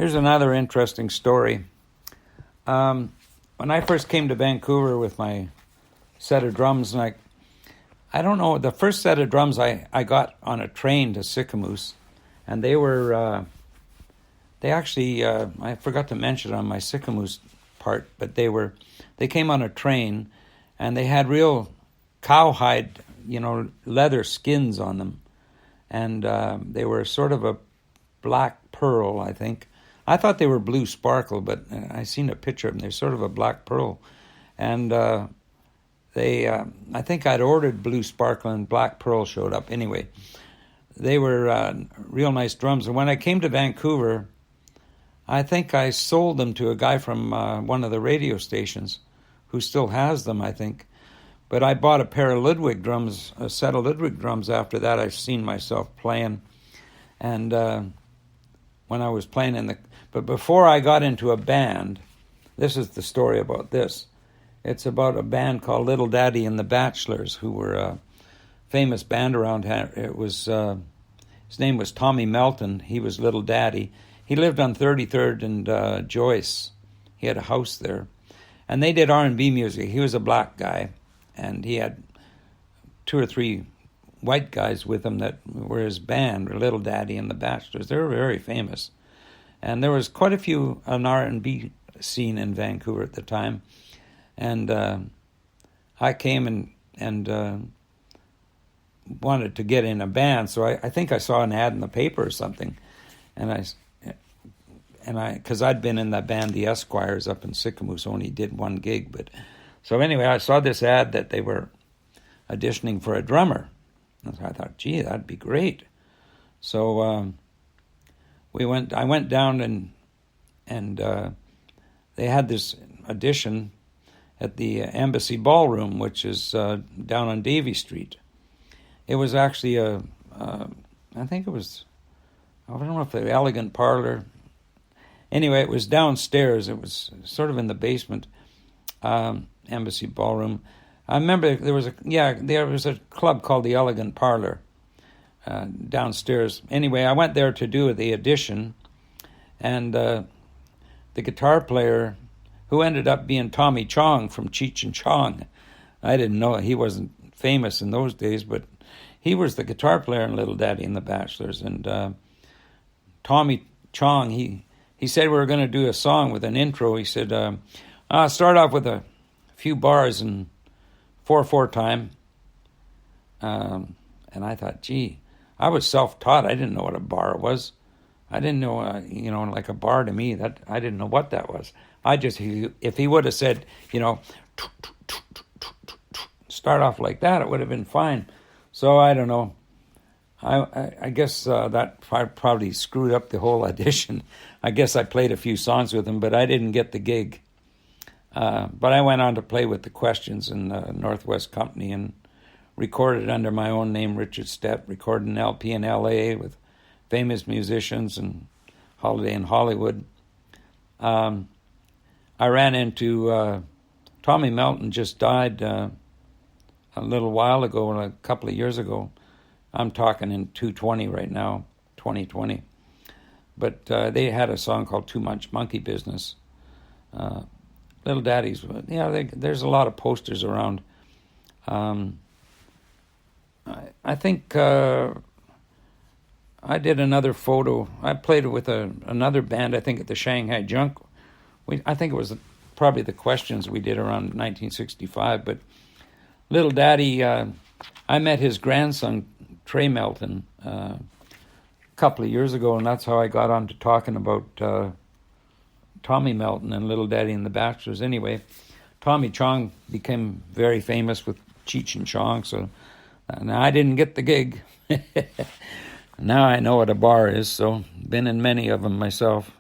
Here's another interesting story. When I first came to Vancouver with my set of drums, and I don't know, the first set of drums I got on a train to Sicamous, and they were, they actually, I forgot to mention on my Sicamous part, but they came on a train, and they had real cowhide, leather skins on them, and they were sort of a black pearl, I think. I thought they were blue sparkle, but I seen a picture of them. They're sort of a black pearl. And I think I'd ordered blue sparkle and black pearl showed up. Anyway, they were real nice drums. And when I came to Vancouver, I think I sold them to a guy from one of the radio stations who still has them, I think. But I bought a pair of Ludwig drums, a set of Ludwig drums after that. I've seen myself playing. And when I was playing but before I got into a band, this is the story about this. It's about a band called Little Daddy and the Bachelors, who were a famous band around here. It was, his name was Tommy Melton. He was Little Daddy. He lived on 33rd and Joyce. He had a house there. And they did R&B music. He was a black guy, and he had 2 or 3 white guys with him that were his band, Little Daddy and the Bachelors. They were very famous. And there was quite a few an R&B scene in Vancouver at the time. And I came and wanted to get in a band, so I think I saw an ad in the paper or something. And because I'd been in that band, the Esquires, up in Sicamous, only did 1 gig. But so anyway, I saw this ad that they were auditioning for a drummer. And so I thought, gee, that'd be great. So I went down and they had this audition at the Embassy Ballroom, which is down on Davie Street. It was actually I don't know if the Elegant Parlor. Anyway, it was downstairs. It was sort of in the basement, Embassy Ballroom. I remember there was a club called the Elegant Parlor downstairs. Anyway, I went there to do the audition, and the guitar player, who ended up being Tommy Chong from Cheech and Chong. I didn't know, he wasn't famous in those days, but he was the guitar player in Little Daddy and the Bachelors. And Tommy Chong, he said we were going to do a song with an intro. He said, I'll start off with a few bars in 4/4 time. And I thought, gee, I was self-taught. I didn't know what a bar was. I didn't know, like a bar to me, that I didn't know what that was. If he would have said, start off like that, it would have been fine. So I don't know. I guess that probably screwed up the whole audition. I guess I played a few songs with him, but I didn't get the gig. But I went on to play with the Questions in the Northwest Company and recorded under my own name, Richard Stepp, recorded an LP in L.A. with famous musicians and Holiday in Hollywood. I ran into Tommy Melton, just died a little while ago, a couple of years ago. I'm talking in 220 right now, 2020. But they had a song called Too Much Monkey Business. Little Daddies, there's a lot of posters around. I think I did another photo. I played with another band, I think, at the Shanghai Junk. I think it was probably the Questions we did around 1965. But Little Daddy, I met his grandson, Trey Melton, a couple of years ago, and that's how I got on to talking about Tommy Melton and Little Daddy and the Bachelors. Anyway, Tommy Chong became very famous with Cheech and Chong, so now I didn't get the gig. Now I know what a bar is, so been in many of them myself.